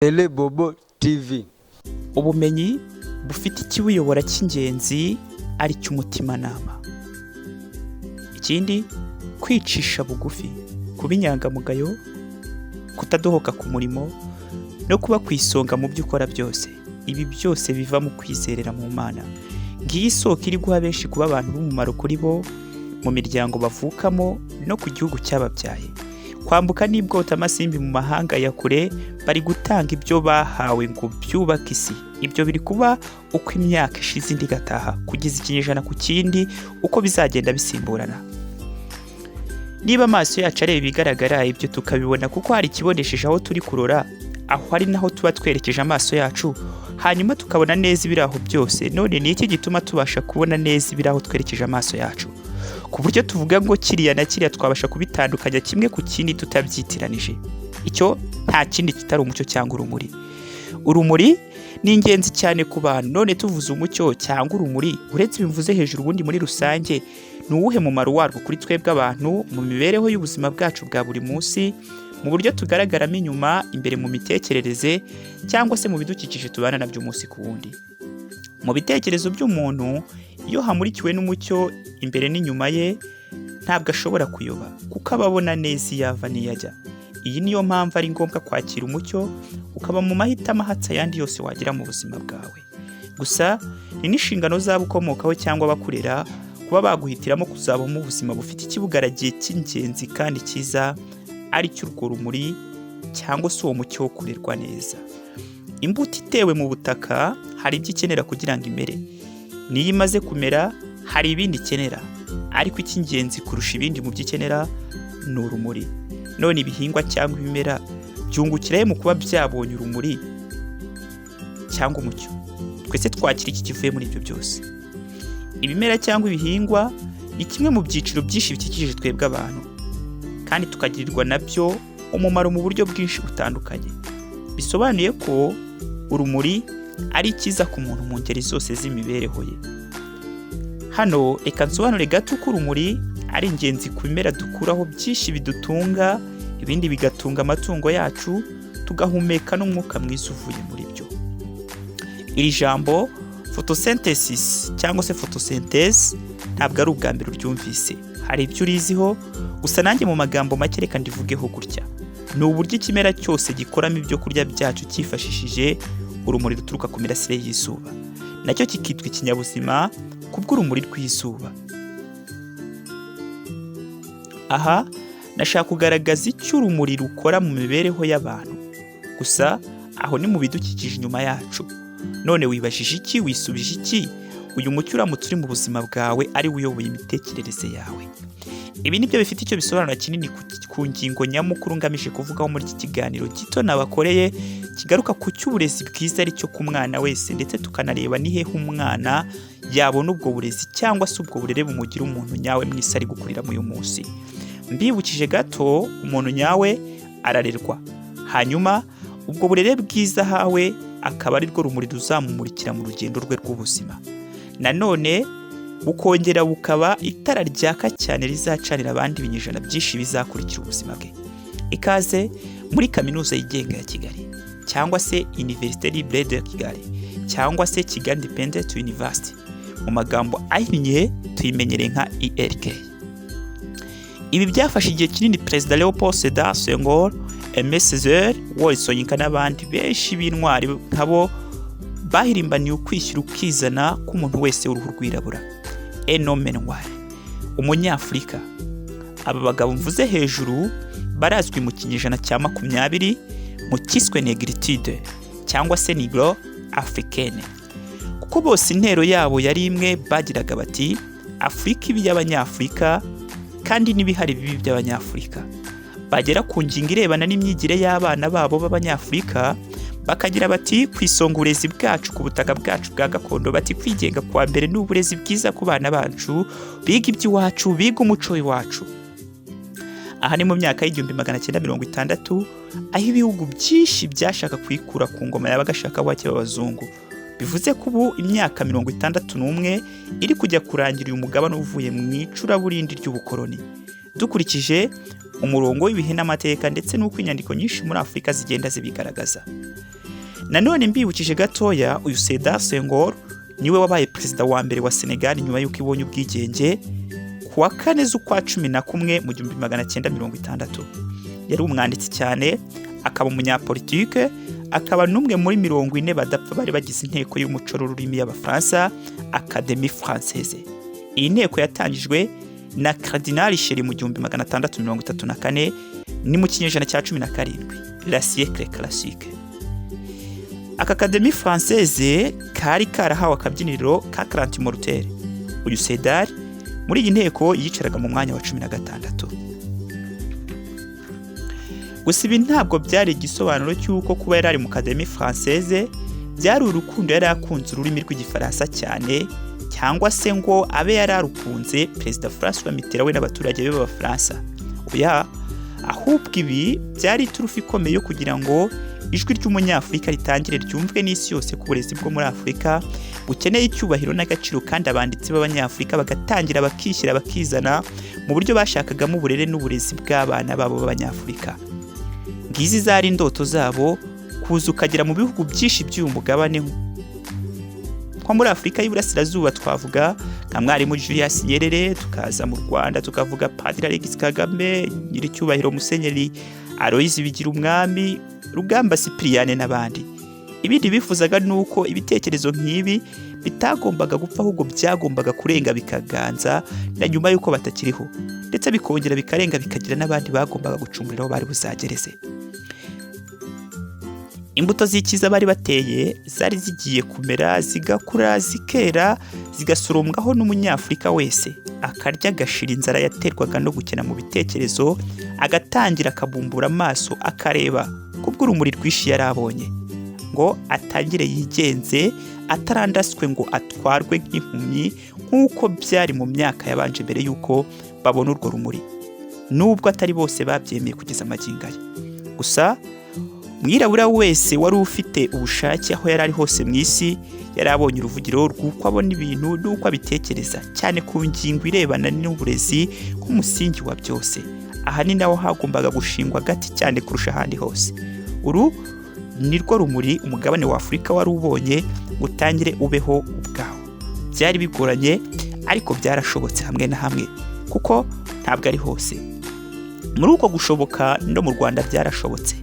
Tele Bobo TV. Ubumenyi bufite ikibuyobora cy'ingenzi ari cy'umutimanama. Ikindi, kwicisha bugufi, kuba inyangamugayo, kutadohoka ku murimo no kuba ku isonga mu byo ukora byose. Ibi byose biva mu kwizerera mu Mana. Ngiyi isoko iri guha benshi kuba abantu b'umumaro kuri bo, mu miryango bavukamo no ku gihugu cyababyaye. Kwambuka n'ibwota amasimbi mu mahanga ya kure, bari gutanga ibyo bahawe ngo byubake isi. Ibyo biri kuba uko imyaka ishize indi igataha, kugeza ikinyejana ku kindi, uko bizagenda bisimburana. Niba amaso yacu areba ibigaragara, ibyo tukabibona kuko hari ikibonesheje aho turi kurora, aho ari naho tuba twerekeje amaso yacu, hanyuma tukabona neza ibiri aho byose. None ni iki gituma tubasha kubona neza ibiri aho twerekeje amaso yacu, ku buryo tuvuga ngo kiriya na kiriya twabasha kubitandukanya kimwe ku kindi tutabyitiranije? Icyo nta kindi kitari umucyo cyangwa urumuri. Urumuri ni ingenzi cyane ku bantu. None tuvuze umucyo cyangwa urumuri, uretse bivuze hejuru, ubundi muri rusange ni uwuhe mumaro warwo kuri twebwe abantu mu mibereho y'ubuzima bwacu bwa buri munsi, mu buryo tugaragaramo inyuma, imbere mu mitekerereze, cyangwa se mu bidukikije tubana nabyo umunsi ku wundi? Mu bitekerezo by'umuntu, iyo hamurikiwe n'umucyo imbere n'inyuma ye, ntabwo ashobora kuyoba kuko aba abona neza iyo ava n'iyo ajya. Iyi niyo mpamvu ari ngombwa kwakira umucyo, ukaba mu mahitamo ahatse ayandi yose wagira mu buzima bwawe. Gusa ni n'inshingano zabo ukomokaho cyangwa abakurera kuba baguhitiramo kuzabamo ubuzima bufite ikibugaragiye cy'ingenzi kandi cyiza, ari cy'urwo rumuri cyangwa se uwo mucyo wo kurerwa neza. Imbuto itewe mu butaka hari ibyo ikenera kugira ngo imere. Niyo imaze kumera hari ibindi ikenera, ariko icy'ingenzi kurusha ibindi mu byo ikenera ni urumuri. None ibihingwa cyangwa ibimera byungukirahe mu kuba byabonye urumuri cyangwa umucyo? Twese twakira iki kivuye muri ibyo byose? Ibimera cyangwa ibihingwa ni kimwe mu byiciro byinshi bikikije twebwe abantu, kandi tukagirirwa nabyo umumaro mu buryo bwinshi butandukanye. Bisobanuye ko urumuri ari icyiza ku muntu mu ngeri zose z'imibereho ye. Hano reka nsobanure gato ko urumuri ari ingenzi ku bimera dukuraho byinshi bidutunga, ibindi bigatunga amatungo yacu, tugahumeka n'umwuka mwiza uvuye muri byo. Iri jambo photosynthesis cyangwa se photosynthese ntabwo ari ubwa mbere uryumvise. Hari ibyo uriziho, gusa nanjye mu magambo make reka ndivugeho gutya. Ni uburyo ikimera cyose gikoramo ibyo kurya byacu cyifashishije urumuri ruturuka ku mirasire y'izuba, nacyo kikitwa ikinyabuzima kubw'urumuri rw'izuba. Aha nashaka kugaragaza icyo urumuri rukora mu mibereho y'abantu, gusa aho ni mu bidukikije inyuma yacu. None wibajije iki? Wisubije iki? Uyu mucyo uramutse uri mu buzima bwawe ari we uyoboye imitekerereze yawe. Ibi nibyo bifite icyo bisobanura kinini ku ngingo nyamukuru ngamije kuvugaho muri iki kiganiro gito nabakoreye, kigaruka ku cy'uburezi bwiza ari cyo ku mwana wese, ndetse tukanareba ni hehe umwana yabona ubwo burezi cyangwa se ubwo burere bumugira umuntu nyawe mu isi ari gukuriramo uyu munsi. Mbibukije gato, umuntu nyawe ararerwa, hanyuma ubwo burere bwiza hawe akaba ari rwo rumuri ruzamumurikira mu rugendo rwe rw'ubuzima. Nanone bukongera bukaba itara ryaka cyane rizacanira abandi ibinyejana byinshi bizakurikira ubuzima bwe. Ikaze muri kaminuza yigenga ya Kigali, cyangwa se Université Libre de Kigali, cyangwa se Kigali Independent University, mu magambo ahinnye tuyimenyereye nka IRK. Ibi byafashe igihe kinini Perezida Léopold Sédar Senghor, Aimé Césaire, Soyinka n'abandi benshi b'intwari nkabo bahirimbaniye ukwishyira ukizana k'umuntu wese w'uruhu rwirabura, Enomenwari, umunyafurika. Aba bagabo mvuze hejuru barazwi mu kinyejana cya 20 mu kiswe Negritude cyangwa se Negro Africaine, kuko bose intero yabo yari imwe. Bagiraga bati Afurika ibi y'Abanyafurika kandi n'ibihari bibi by'Abanyafurika. Bagera ku ngingo irebana n'imyigire y'abana babo b'Abanyafurika, bakagira bati ku isonga uburezi bwacu ku butaka bwacu bwa gakondo, bati kwigenga kwa mbere n'uburezi bwiza ku bana bacu, biga iby'iwacu, biga umuco w'iwacu. Aha ni mu myaka y'1960, aho ibihugu byinshi byashaka kwikura ku ngoma y'abagashaka bake b'abazungu. Bivuze ko ubu imyaka 61 iri kujya kurangira uyu mugabane uvuye mu icuraburindi ry'ubukoloni. Dukurikije umurongo w'ibihe n'amateka ndetse n'uko inyandiko nyinshi muri Afurika zigenda zibigaragaza. Nanone mbibukije gatoya, uyu Sédar Senghor niwe wabaye perezida wa mbere wa Senegal nyuma y'uko ibonye ubwigenge kuwa 4 z'ukwa 11 mu 1960. Yari umwanditsi cyane, akaba umunyapolitike, akaba n'umwe muri 40 badapfa bari bagize inteko y'umuco rurimi y'Abafaransa, Académie Française. Iyi nteko yatangijwe na Cardinal Richelieu mu 1634 ni mu kinyejana cya 17, la siècle classique. Aka Académie Française kari karahawe akabyiniriro ka Cranti Mortel. Uyu Sédar muri iyi nteko yicaraga mu mwanya wa 16. Gusa ibi ntabwo byari igisobanuro cy'uko kuba yari ari mu Académie Française byari urukundo yari akunze ururimi rw'igifaransa cyane, cyangwa se ngo abe yari arukunze Perezida François Mitterrand we n'abaturage be b'Abafaransa. Oya, ahubwo ibi byari iturufu ikomeye yo kugira ngo ijwi ry'umunyafurika ritangire ryumvwe n'isi yose ku burezi bwo muri Afurika bukeneye icyubahiro n'agaciro, kandi abanditsi b'Abanyafurika bagatangira bakishyira bakizana mu buryo bashakagamo uburere n'uburezi bw'abana babo b'Abanyafurika. Ngizi zari indoto zabo, kuza ukagera mu bihugu byinshi by'uyu mugabane nko muri Afurika y'Iburasirazuba twavuga nka mwarimu Julius Nyerere, tukaza mu Rwanda tukavuga Padiri Alexis Kagame, Nyiricyubahiro Musenyeri Aloys Bigirumwami, Rugamba Cyprien n'abandi. Ibindi bifuzaga nuko ibitekerezo nk'ibi bitagombaga gupfa, ahubwo byagombaga kurenga bikaganza na nyuma yuko batakiriho, ndetse bikongera bikarenga bikagira n'abandi bagombaga gucunguriraho bari buzagereze. Imbuto z'ikiza bari bateye zari zigiye kumera, zigakura, zikera, zigasoromwaho n'umunyafurika wese, akarya agashira inzara yaterwaga no gukena mu bitekerezo, agatangira akabumbura amaso akareba kubw'urumuri rwinshi yari abonye, ngo atangire yigenze atarandaswe ngo atwarwe nk'impumyi nk'uko byari mu myaka yabanje mbere y'uko babona urwo rumuri, nubwo atari bose babyemeye kugeza amagingo aya. Gusa mwirabura wese wari ufite ubushake aho yari ari hose mu isi yari abonye uruvugiro rw'uko abona ibintu n'uko abitekereza, cyane ku ngingo irebana n'uburezi nk'umusingi wa byose. Aha ni naho hagombaga gushingwa gati cyane kurusha ahandi hose. Uru ni rwo rumuri umugabane wa Afurika wari ubonye utangire ubeho ubwawo. Byari bigoranye ariko byarashobotse hamwe na hamwe, kuko ntabwo ari hose. Muri uko gushoboka no mu Rwanda byarashobotse.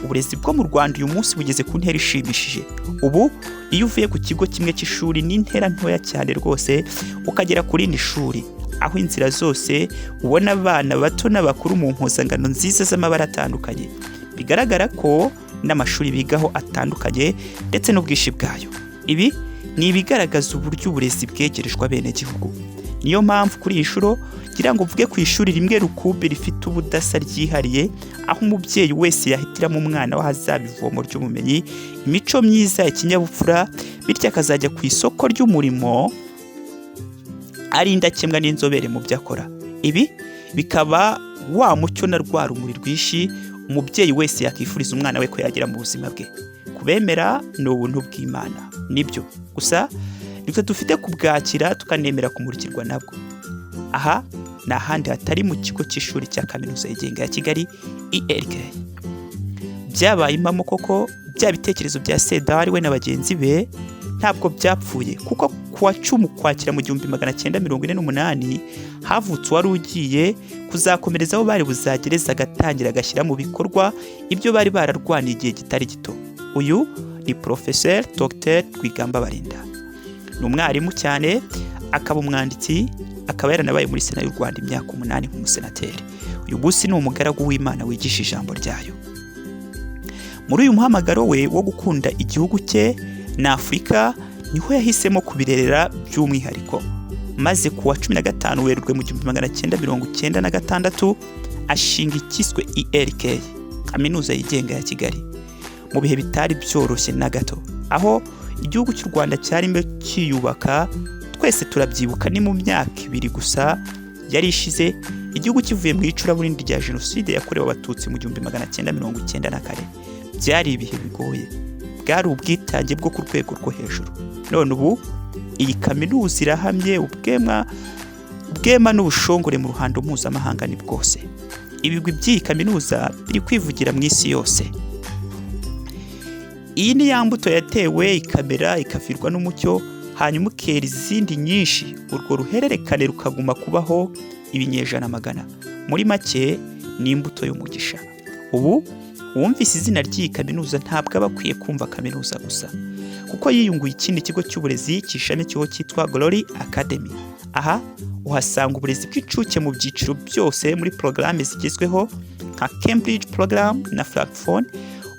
Uburezi bwo mu Rwanda uyu munsi bugeze ku ntera ishimishije. Ubu iyo uvuye ku kigo kimwe cy'ishuri n'intera ntoya cyane rwose ukagera ku rindi shuri, aho inzira zose ubona abana bato n'abakuru mu mpuzangano nziza z'amabara atandukanye, bigaragara ko n'amashuri bigaho atandukanye ndetse n'ubwinshi bwayo. Ibi ni ibigaragaza uburyo uburezi bwegerejwe abenegihugu. Niyo mpamvu kuri iyi shuro ngira ngo mvuge ku ishuri rimwe rukumbi rifite ubudasa ryihariye, aho umubyeyi wese yahitiramo umwana w'ahazaba ivomo ry'ubumenyi, imico myiza, ikinyabupfura, bityo akazajya ku isoko ry'umurimo ari indakemwa n'inzobere mu byo akora. Ibi bikaba wa mucyo na rwa rumuri rwinshi umubyeyi wese yakifuriza umwana we ko yagira mu buzima bwe. Kubemera ni ubuntu bw'Imana, nibyo gusa nitwe dufite kubwakira tukanemera kumurikirwa nabwo. Aha ni ahandi hatari mu kigo cy'ishuri cya Kaminuza yigenga ya Kigali IRK. Byabaye impamo koko, bya bitekerezo bya Sédar we na bagenzi be ntabwo byapfuye, kuko kuwa 10 Ukwakira mu 1948 havutse wari ugiye kuzakomereza aho bari buzagereza, agatangira agashyira mu bikorwa ibyo bari bararwaniye igihe kitari gito. Uyu ni Professeur Dr Rwigamba Barinda. Ni umwarimu cyane, akaba umwanditsi, akaba yaranabaye muri Sena y'u Rwanda imyaka 8 nk'umusenateri. Uyu munsi ni umugaragu w'Imana wigisha ijambo ryayo. Muri uyu muhamagaro we wo gukunda igihugu cye na Afurika niho yahisemo kubirerera by'umwihariko, maze kuwa 15 Werurwe mu 1996 ashinga ikiswe IRK, Kaminuza yigenga ya Kigali, mu bihe bitari byoroshye na gato, aho igihugu cy'u Rwanda cyarimo kiyubaka. Twese turabyibuka, ni mu myaka 2 gusa yari ishize igihugu kivuye mu icuraburindi rya Jenoside yakorewe Abatutsi mu 1994. Byari ibihe bigoye, bwari ubwitange bwo ku rwego rwo hejuru. None ubu iyi kaminuza irahamye ubwema n'ubushongore mu ruhando mpuzamahanga ni bwose. ibigwi by'iyi kaminuza biri kwivugira mu isi yose. Iyi ni ya mbuto yatewe ikamera ikavirwa n'umucyo, hanyuma ukera izindi nyinshi, urwo ruhererekane rukaguma kubaho ibinyejana magana. Muri make ni imbuto y'umugisha. Ubu uwumvise izina ry'iyi kaminuza ntabwo aba akwiye kumva kaminuza gusa, kuko yiyunguye ikindi kigo cy'uburezi cyishamikiyeho cyitwa Glory Academy. Aha uhasanga uburezi bw'incuke mu byiciro byose muri porogaramu zigezweho nka Cambridge Program na Francophone.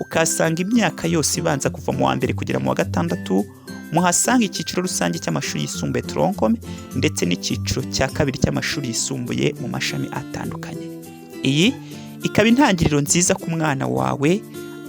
Ukahasanga imyaka yose ibanza kuva mu wa mbere kugera mu wa gatandatu. Muhasanga icyiciro rusange cy'amashuri yisumbuye Tronkom ndetse n'icyiciro cya kabiri cy'amashuri yisumbuye mu mashami atandukanye. Iyi ikaba intangiriro nziza ku mwana wawe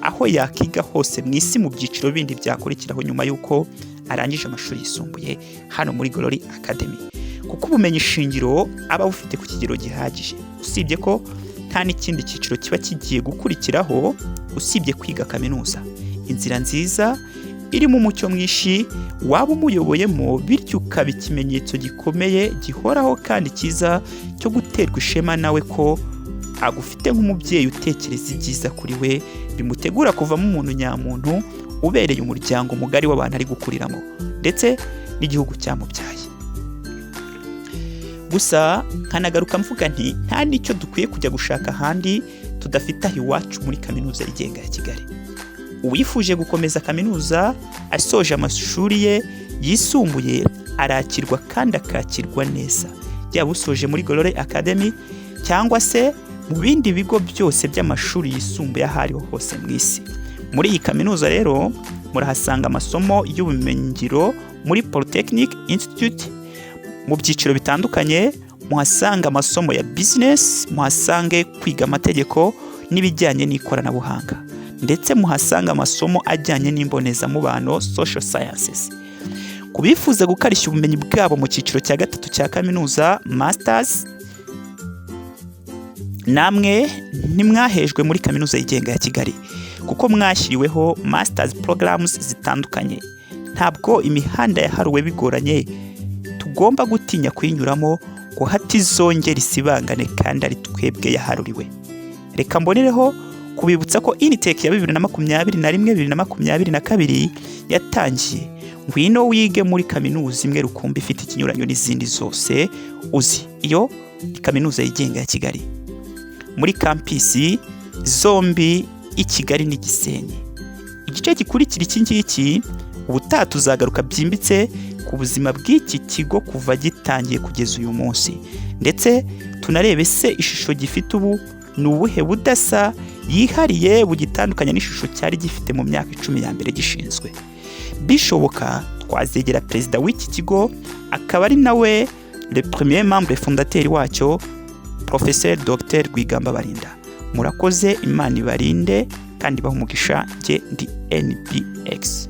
aho yakiga hose mu isi mu byiciro bindi byakurikiraho nyuma y'uko arangije amashuri yisumbuye hano muri Glory Academy, kuko ubumenyi shingiro aba bufite ku kigero gihagije. Usibye ko nta n'ikindi cyiciro kiba kigiye gukurikiraho usibye kwiga kaminuza. Inzira nziza irimo umucyo mwinshi waba umuyoboyemo, bityo ukaba ikimenyetso gikomeye gihoraho kandi cyiza cyo guterwa ishema nawe ko agufite nk'umubyeyi utekereza ibyiza kuri we, bimutegura kuvamo umuntu nyamuntu ubereye umuryango mugari w'abantu ari gukuriramo ndetse n'igihugu cyamubyaye. Gusa nkanagaruka mvuga nti nta n'icyo dukwiye kujya gushaka ahandi tudafite aho iwacu muri kaminuza yigenga ya Kigali. Uwifuje gukomeza kaminuza asoje amashuri ye yisumbuye arakirwa kandi akakirwa neza, yaba usoje muri Glory Academy cyangwa se mu bindi bigo byose by'amashuri yisumbuye aho ariho hose mu isi. Muri iyi kaminuza rero murahasanga amasomo y'ubumenyingiro muri Polytechnic Institute mu byiciro bitandukanye. Muhasanga amasomo ya business, muhasange kwiga amategeko n'ibijyanye n'ikoranabuhanga, ndetse muhasanga amasomo ajyanye n'imbonezamubano social sciences. Kubifuza gukarishya ubumenyi bwabo mu cyiciro cya gatatu cya kaminuza masters, namwe ntimwahejwe muri kaminuza yigenga ya Kigali, kuko mwashyiriweho masters programs zitandukanye. Ntabwo imihanda yaharuwe bigoranye tugomba gutinya kuyinyuramo ngo hatizongera isibangane kandi ari twebwe yaharuriwe. Reka mbonereho kubibutsa ko Initech ya 2021-2022 yatangiye. Ngwino wige muri kaminuza imwe rukumbi ifite ikinyuranyo n'izindi zose uzi. Iyo ni kaminuza yigenga ya Kigali muri kampisi zombi i Kigali n'i Gisenyi. Igice gikurikira iki ngiki ubutaha tuzagaruka byimbitse ku buzima bw'iki kigo kuva gitangiye kugeza uyu munsi, ndetse tunarebe se ishusho gifite ubu ni ubuhe budasa yihariye bugitandukanya n'ishusho cyari gifite mu myaka 10 ya mbere gishinzwe. Bishoboka twazegera perezida w'iki kigo akaba ari nawe le premier membre fondateur wacyo Professeur Dr Rwigamba Barinda. Murakoze, Imana ibarinde kandi baha umugisha. Ndi NBX.